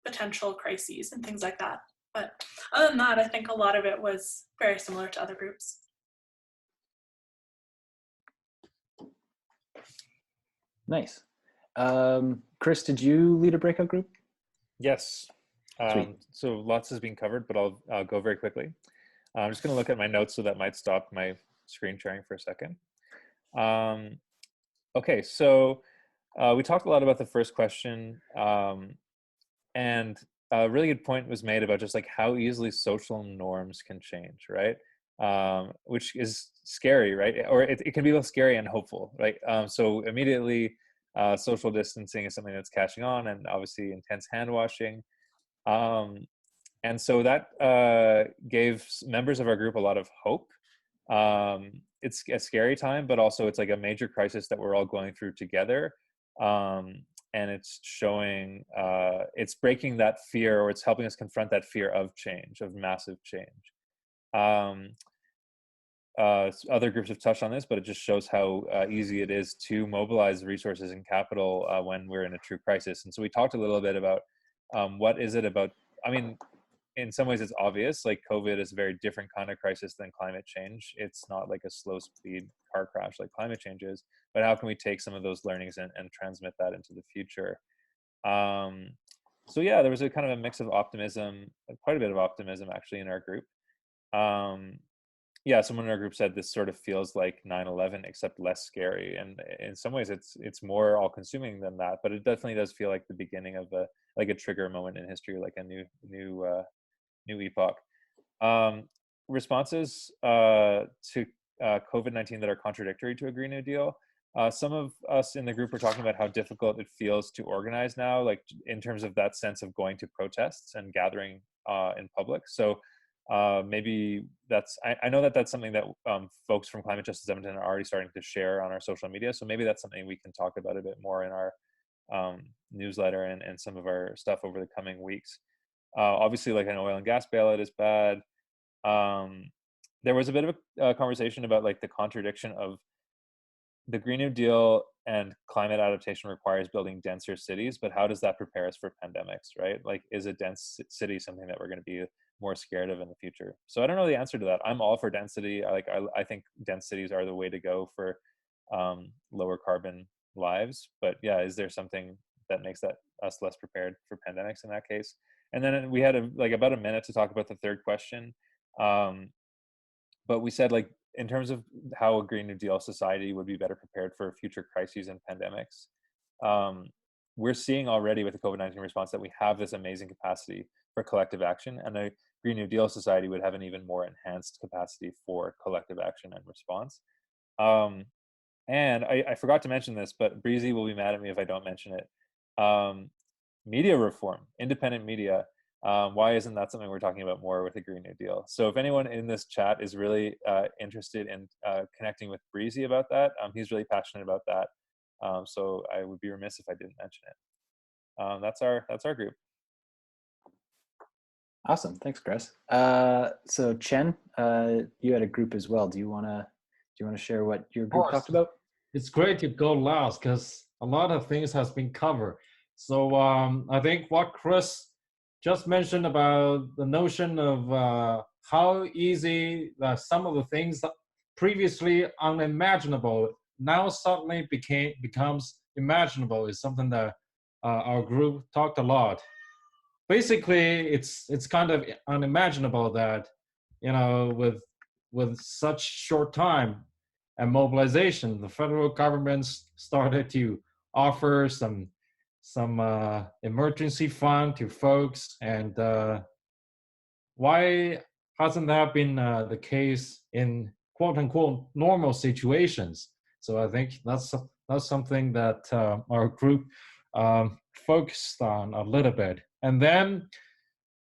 potential crises and things like that. But other than that, I think a lot of it was very similar to other groups. Nice. Chris, did you lead a breakout group? Yes. Sweet. So lots has been covered, but I'll go very quickly. I'm just going to look at my notes, so that might stop my screen sharing for a second. Okay, so we talked a lot about the first question, and a really good point was made about just like how easily social norms can change, right? Which is scary, right? Or it can be both scary and hopeful, right? So immediately, social distancing is something that's catching on, and obviously intense hand washing. And so that gave members of our group a lot of hope. It's a scary time, but also it's like a major crisis that we're all going through together. And it's showing, it's breaking that fear, or it's helping us confront that fear of change, of massive change. Other groups have touched on this, but it just shows how easy it is to mobilize resources and capital when we're in a true crisis. And so we talked a little bit about what is it about, I mean, in some ways it's obvious, like COVID is a very different kind of crisis than climate change. It's not like a slow speed car crash like climate change is, but how can we take some of those learnings and transmit that into the future? So yeah, there was a kind of a mix of optimism, quite a bit of optimism actually in our group. Yeah, someone in our group said this sort of feels like 9/11 except less scary, and in some ways it's more all-consuming than that, but it definitely does feel like the beginning of a trigger moment in history, like a new epoch. Responses to COVID-19 that are contradictory to a Green New Deal. Some of us in the group are talking about how difficult it feels to organize now, like in terms of that sense of going to protests and gathering in public. So maybe I know that that's something that folks from Climate Justice Edmonton are already starting to share on our social media. So maybe that's something we can talk about a bit more in our newsletter and some of our stuff over the coming weeks. Obviously, like an oil and gas bailout is bad. There was a bit of a conversation about like the contradiction of the Green New Deal and climate adaptation requires building denser cities, but how does that prepare us for pandemics, right? Like, is a dense city something that we're going to be more scared of in the future? So I don't know the answer to that. I'm all for density. I think dense cities are the way to go for lower carbon lives. But yeah, is there something that makes us less prepared for pandemics in that case? And then we had about a minute to talk about the third question. But we said, like, in terms of how a Green New Deal society would be better prepared for future crises and pandemics, we're seeing already with the COVID-19 response that we have this amazing capacity for collective action. And Green New Deal society would have an even more enhanced capacity for collective action and response. And I forgot to mention this, but Breezy will be mad at me if I don't mention it. Media reform, independent media. Why isn't that something we're talking about more with the Green New Deal? So if anyone in this chat is really interested in connecting with Breezy about that, he's really passionate about that. So I would be remiss if I didn't mention it. That's our group. Awesome, thanks, Chris. So Chen, you had a group as well. Do you wanna share what your group talked about? It's great to go last because a lot of things has been covered. So I think what Chris just mentioned about the notion of how easy some of the things that previously unimaginable now suddenly becomes imaginable is something that our group talked a lot. Basically, it's kind of unimaginable that, you know, with such short time and mobilization, the federal government started to offer some emergency fund to folks. And why hasn't that been the case in quote unquote normal situations? So I think that's something that our group focused on a little bit. And then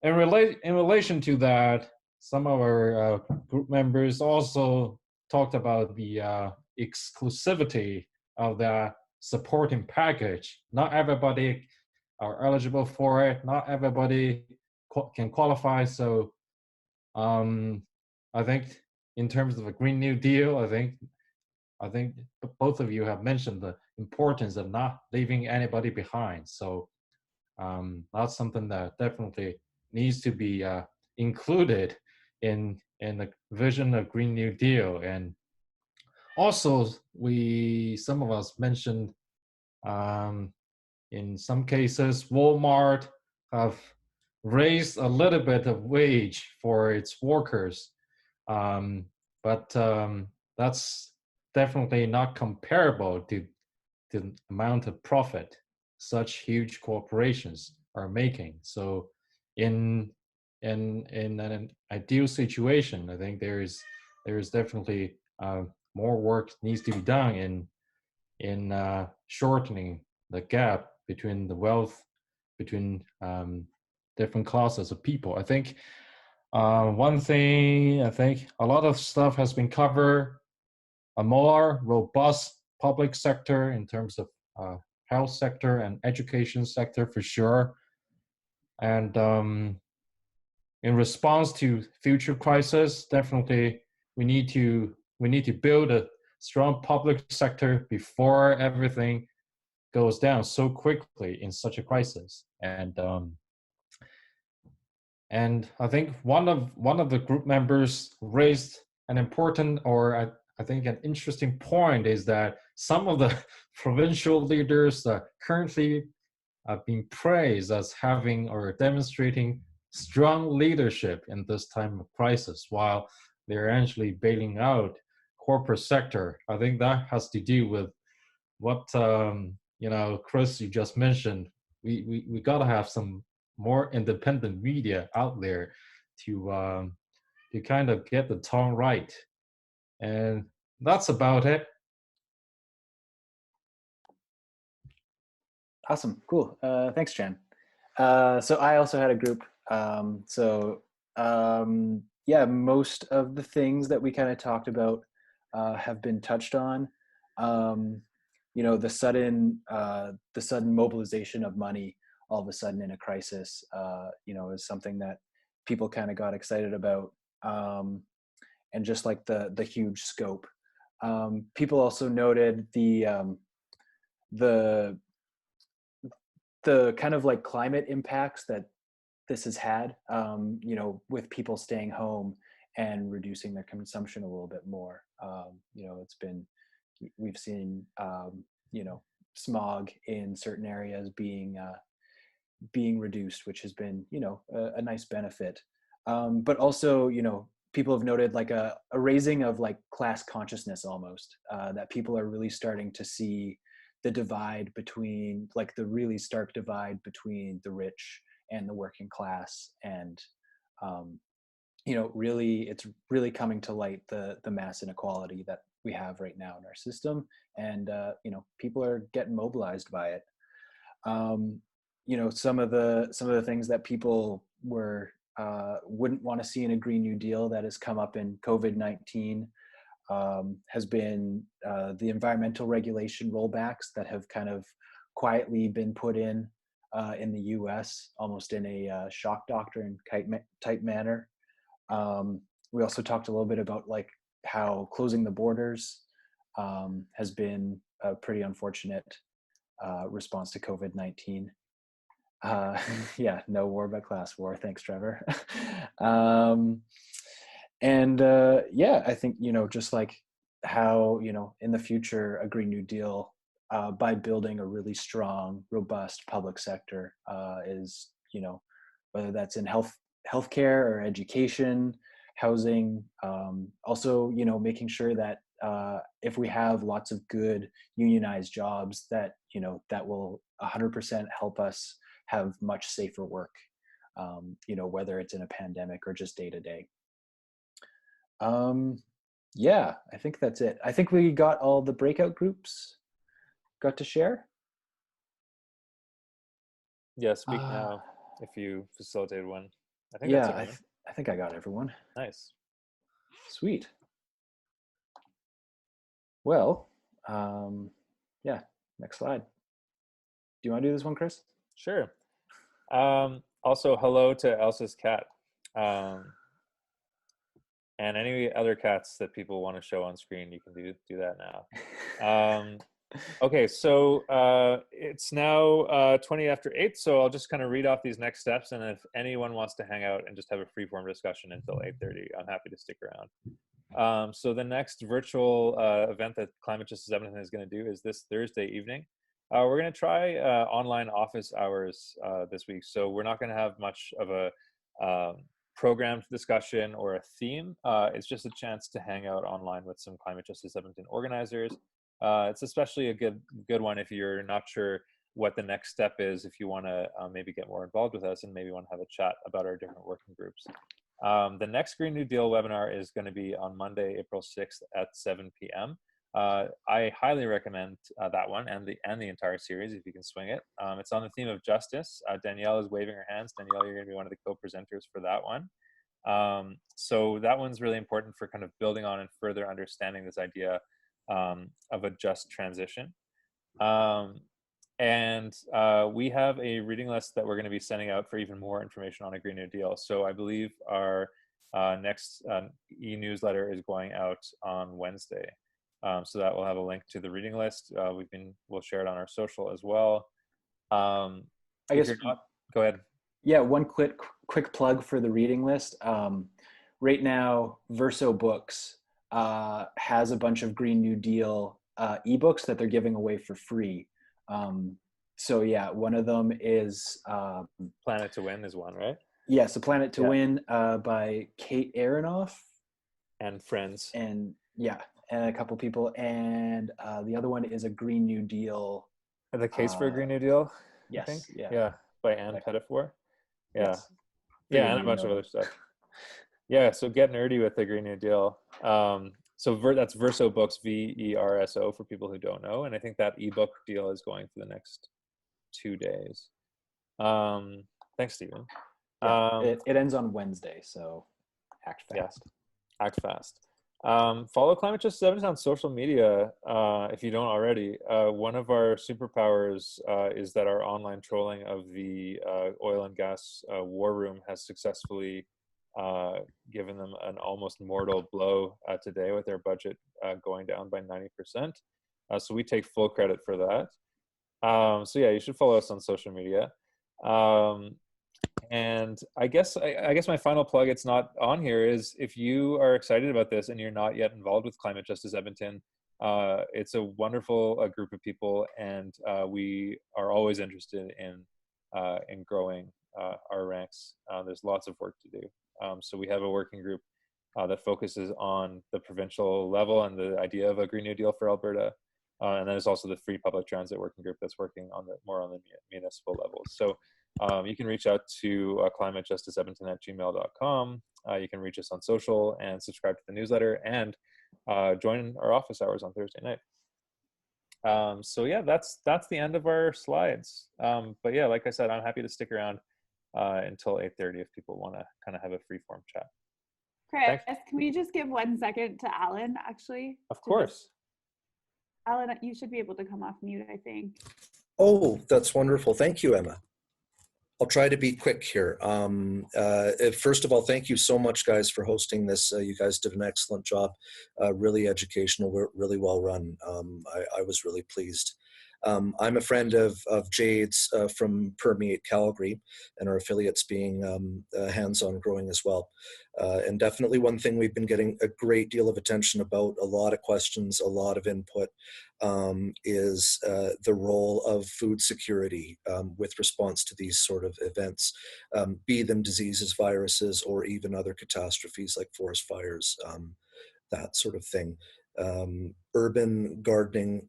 in relation to that, some of our group members also talked about the exclusivity of the supporting package. Not everybody are eligible for it. Not everybody can qualify. So I think in terms of a Green New Deal, I think both of you have mentioned the importance of not leaving anybody behind. So that's something that definitely needs to be included in the vision of Green New Deal. And also, some of us mentioned in some cases, Walmart have raised a little bit of wage for its workers, but that's definitely not comparable to the amount of profit such huge corporations are making. So in an ideal situation, I think there is definitely more work needs to be done in shortening the gap between the wealth between different classes of people. I think one thing, I think a lot of stuff has been covered. A more robust public sector in terms of health sector and education sector for sure. And in response to future crisis, definitely we need to build a strong public sector before everything goes down so quickly in such a crisis. And I think one of the group members raised an important, or I think an interesting point, is that some of the provincial leaders are currently being praised as having or demonstrating strong leadership in this time of crisis, while they're actually bailing out corporate sector. I think that has to do with what Chris, you just mentioned. We gotta have some more independent media out there to kind of get the tone right, and that's about it. Awesome, cool. Thanks, Chen. So I also had a group. Yeah, most of the things that we kind of talked about have been touched on. The sudden mobilization of money all of a sudden in a crisis, is something that people kind of got excited about, and just like the huge scope. People also noted the kind of like climate impacts that this has had, with people staying home and reducing their consumption a little bit more. We've seen, smog in certain areas being reduced, which has been, a nice benefit. But also, people have noted like a raising of like class consciousness almost, that people are really starting to see the divide between, like the really stark divide between the rich and the working class, and really, it's really coming to light the mass inequality that we have right now in our system, and people are getting mobilized by it. Some of the things that people wouldn't want to see in a Green New Deal that has come up in COVID-19 has been the environmental regulation rollbacks that have kind of quietly been put in the U.S. almost in a shock doctrine type manner. We also talked a little bit about like how closing the borders has been a pretty unfortunate response to COVID-19. Yeah, no war but class war. Thanks, Trevor. Yeah, I think, just like how, in the future, a Green New Deal, by building a really strong, robust public sector is, whether that's in healthcare or education, housing, also, making sure that if we have lots of good unionized jobs that, that will 100% help us have much safer work, whether it's in a pandemic or just day to day. Yeah, I think that's it. I think we got all the breakout groups got to share. Yeah, speak now if you facilitated one. I think Yeah, that's everyone. I think I got everyone. Nice. Sweet. Well, yeah, next slide. Do you want to do this one, Chris? Sure. Also, hello to Elsa's cat. And any other cats that people want to show on screen, you can do that now. Okay, so it's now 20 after 8, so I'll just kind of read off these next steps, and if anyone wants to hang out and just have a free-form discussion until 8:30, I'm happy to stick around. So the next virtual event that Climate Justice Edmonton is going to do is this Thursday evening. We're going to try online office hours this week, so we're not going to have much of a programmed discussion or a theme. It's just a chance to hang out online with some Climate Justice Edmonton organizers. It's especially a good one if you're not sure what the next step is, if you want to maybe get more involved with us and maybe want to have a chat about our different working groups. The next Green New Deal webinar is going to be on Monday, April 6th at 7 p.m. I highly recommend that one and the entire series if you can swing it. It's on the theme of justice. Danielle is waving her hands. Danielle, you're going to be one of the co-presenters for that one. So that one's really important for kind of building on and further understanding this idea of a just transition. And we have a reading list that we're going to be sending out for even more information on a Green New Deal. So I believe our next e-newsletter is going out on Wednesday. So that will have a link to the reading list. We'll share it on our social as well. I guess go ahead. Yeah, one quick plug for the reading list. Right now, Verso Books has a bunch of Green New Deal ebooks that they're giving away for free. So yeah, one of them is Planet to Win is one, right? Yes, A Planet to Win by Kate Aronoff and friends. And yeah, and a couple people. And the other one is a Green New Deal. The Case for a Green New Deal. Yes. I think? Yeah. Yeah. By Anne Pettifor. Yeah. Yes. Yeah, and a bunch of other stuff. Yeah, so get nerdy with the Green New Deal. So that's Verso Books, VERSO for people who don't know. And I think that ebook deal is going for the next 2 days. Thanks, Stephen. Yeah, it ends on Wednesday, so act fast. Yeah, act fast. Follow Climate Justice Edmonton on social media if you don't already. One of our superpowers is that our online trolling of the oil and gas war room has successfully given them an almost mortal blow today with their budget going down by 90%. So we take full credit for that. So yeah, you should follow us on social media. And I guess my final plug, it's not on here, is if you are excited about this and you're not yet involved with Climate Justice Edmonton, it's a wonderful group of people, and we are always interested in growing our ranks. There's lots of work to do. So we have a working group that focuses on the provincial level and the idea of a Green New Deal for Alberta. And then there's also the Free Public Transit Working Group that's working on more on the municipal levels. So You can reach out to climatejusticeedmonton@gmail.com. You can reach us on social and subscribe to the newsletter, and join our office hours on Thursday night. So yeah, that's the end of our slides. But yeah, like I said, I'm happy to stick around until 8:30 if people want to kind of have a free-form chat. Chris, can we just give 1 second to Alan, actually? Of course. Alan, you should be able to come off mute, I think. Oh, that's wonderful. Thank you, Emma. I'll try to be quick here. First of all, thank you so much, guys, for hosting this. You guys did an excellent job, really educational, really well run. I was really pleased. I'm a friend of Jade's from Permeate Calgary, and our affiliates being hands-on growing as well. And definitely one thing we've been getting a great deal of attention about, a lot of questions, a lot of input, is the role of food security with response to these sort of events, be them diseases, viruses, or even other catastrophes like forest fires, that sort of thing. Urban gardening,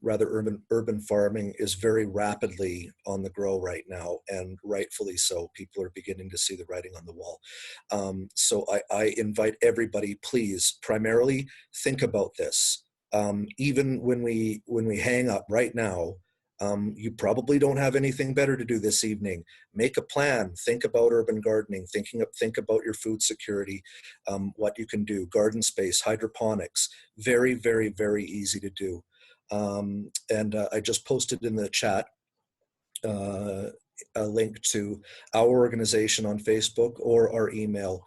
urban farming is very rapidly on the grow right now, and rightfully so. People are beginning to see the writing on the wall. So I invite everybody, please, primarily think about this. Even when we hang up right now, you probably don't have anything better to do this evening. Make a plan. Think about urban gardening. Think about your food security, what you can do. Garden space, hydroponics, very, very, very easy to do. And I just posted in the chat a link to our organization on Facebook or our email.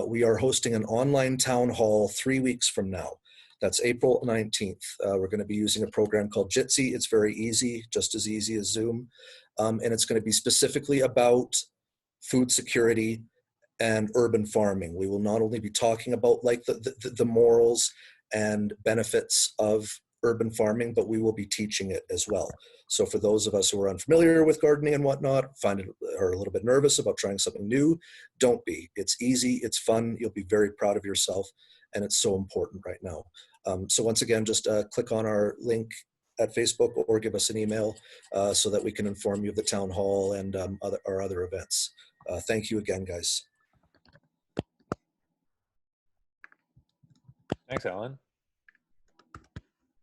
We are hosting an online town hall 3 weeks from now. That's April 19th. We're going to be using a program called Jitsi. It's very easy, just as easy as Zoom. And it's going to be specifically about food security and urban farming. We will not only be talking about like the morals and benefits of urban farming, but we will be teaching it as well. So for those of us who are unfamiliar with gardening and whatnot, are a little bit nervous about trying something new, don't be. It's easy, it's fun, you'll be very proud of yourself, and it's so important right now. So once again, just click on our link at Facebook or give us an email so that we can inform you of the town hall and our other events. Thank you again, guys. Thanks, Alan.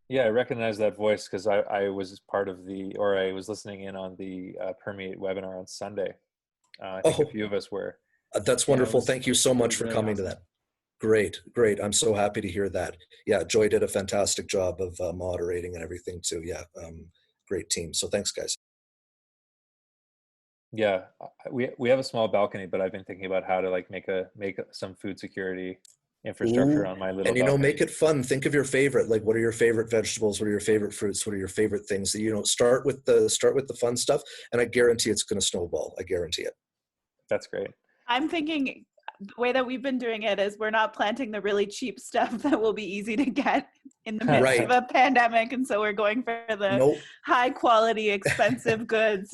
Yeah, I recognize that voice because I was part of I was listening in on the Permeate webinar on Sunday. I think a few of us were. That's wonderful. Thank you so much for really coming to that. Great. I'm so happy to hear that. Yeah, Joy did a fantastic job of moderating and everything too. Yeah, great team. So thanks, guys. Yeah, we have a small balcony, but I've been thinking about how to like make some food security infrastructure on my little and balcony. make it fun. Think of your favorite, like what are your favorite vegetables, what are your favorite fruits, what are your favorite things that start with the fun stuff, and I guarantee it's going to snowball. I guarantee it. That's great. I'm thinking the way that we've been doing it is we're not planting the really cheap stuff that will be easy to get in the midst of a pandemic, and so we're going for the high quality, expensive goods.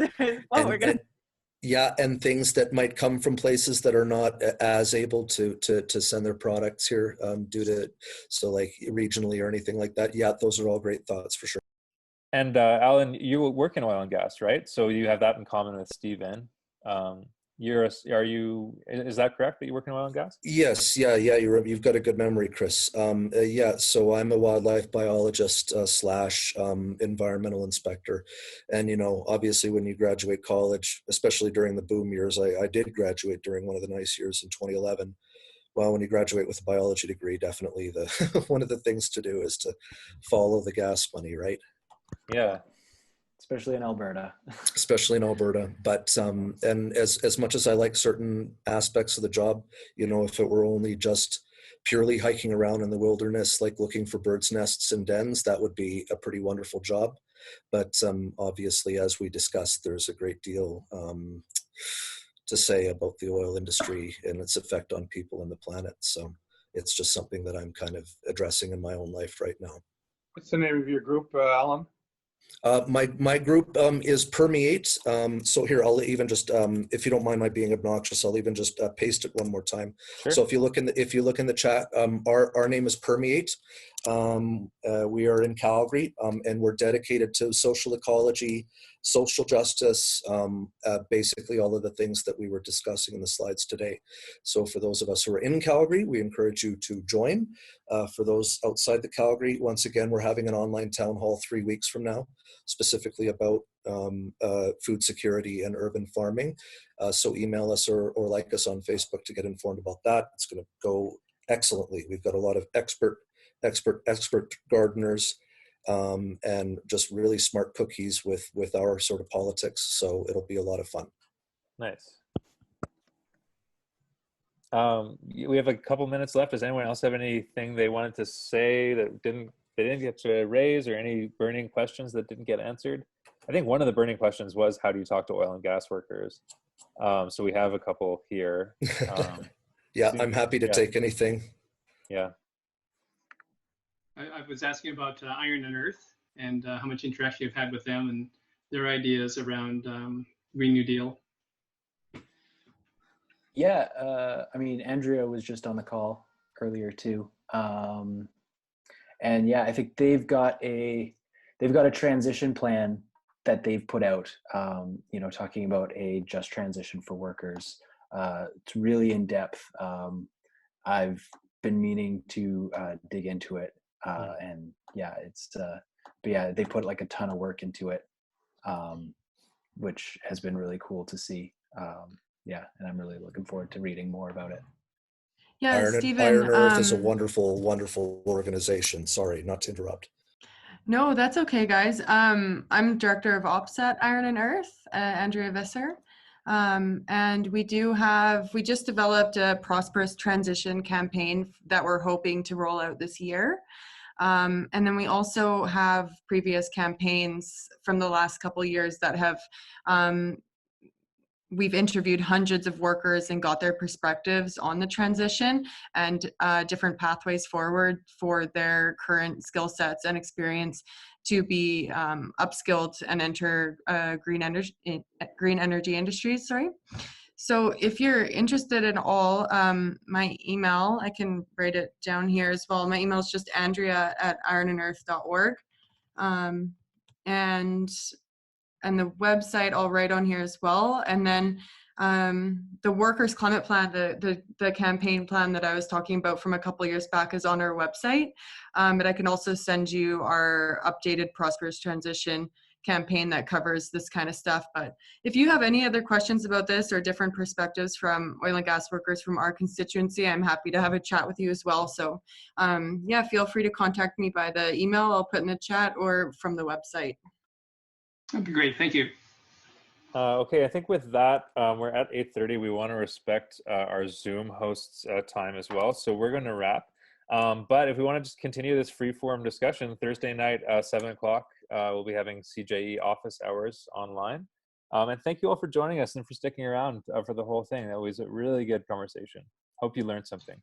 Yeah, and things that might come from places that are not as able to send their products here due to, so like regionally or anything like that. Yeah, those are all great thoughts for sure. And Alan, you work in oil and gas, right? So you have that in common with Stephen. Is that correct that you work in oil and gas? Yes, yeah, you've got a good memory, Chris. Yeah, so I'm a wildlife biologist / environmental inspector, and obviously when you graduate college, especially during the boom years, I did graduate during one of the nice years in 2011. Well, when you graduate with a biology degree, definitely one of the things to do is to follow the gas money, right? Yeah. Especially in Alberta. But and as much as I like certain aspects of the job, if it were only just purely hiking around in the wilderness, like looking for birds' nests and dens, that would be a pretty wonderful job. But obviously, as we discussed, there's a great deal to say about the oil industry and its effect on people and the planet. So it's just something that I'm kind of addressing in my own life right now. What's the name of your group, Alan? My group is Permeate. So here, I'll even just, if you don't mind my being obnoxious, I'll even just paste it one more time. Sure. So if you look in the chat, our name is Permeate. We are in Calgary, and we're dedicated to social ecology, social justice, basically all of the things that we were discussing in the slides today. So for those of us who are in Calgary, we encourage you to join. For those outside the Calgary, once again, we're having an online town hall 3 weeks from now, specifically about food security and urban farming. So email us or like us on Facebook to get informed about that. It's going to go excellently. We've got a lot of expert gardeners, and just really smart cookies with our sort of politics. So it'll be a lot of fun. Nice. We have a couple minutes left. Does anyone else have anything they wanted to say that they didn't get to raise, or any burning questions that didn't get answered? I think one of the burning questions was, how do you talk to oil and gas workers? So we have a couple here. Yeah, I'm happy to take anything. Yeah. I was asking about Iron and Earth and how much interaction you've had with them and their ideas around Green New Deal. Yeah, I mean, Andrea was just on the call earlier too, and yeah, I think they've got a transition plan that they've put out. You know, talking about a just transition for workers. It's really in depth. I've been meaning to dig into it. And yeah, but yeah, they put like a ton of work into it, which has been really cool to see. Yeah, and I'm really looking forward to reading more about it. Yeah, Stephen, Iron Earth is a wonderful, wonderful organization. Sorry, not to interrupt. No, that's okay, guys. I'm director of ops at Iron and Earth, Andrea Visser. And we just developed a prosperous transition campaign that we're hoping to roll out this year. And then we also have previous campaigns from the last couple of years that have, we've interviewed hundreds of workers and got their perspectives on the transition and different pathways forward for their current skill sets and experience to be upskilled and enter green energy industries. Sorry. So if you're interested in all, my email, I can write it down here as well. My email is just andrea@ironandearth.org. And the website I'll write on here as well. And then the Workers' Climate Plan, the campaign plan that I was talking about from a couple of years back is on our website. But I can also send you our updated Prosperous Transition campaign that covers this kind of stuff. But if you have any other questions about this or different perspectives from oil and gas workers from our constituency, I'm happy to have a chat with you as well. So yeah, feel free to contact me by the email I'll put in the chat or from the website. That'd be great. Thank you. Okay, I think with that, we're at 8:30. We want to respect our Zoom hosts' time as well. So we're going to wrap. But if we want to just continue this free-form discussion, Thursday night, 7 o'clock, we'll be having CJE office hours online. And thank you all for joining us and for sticking around for the whole thing. That was a really good conversation. Hope you learned something.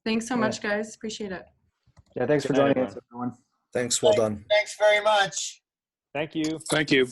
Thanks so much, guys. Appreciate it. Yeah, thanks for joining us, everyone. Thanks, well done. Thanks very much. Thank you. Thank you.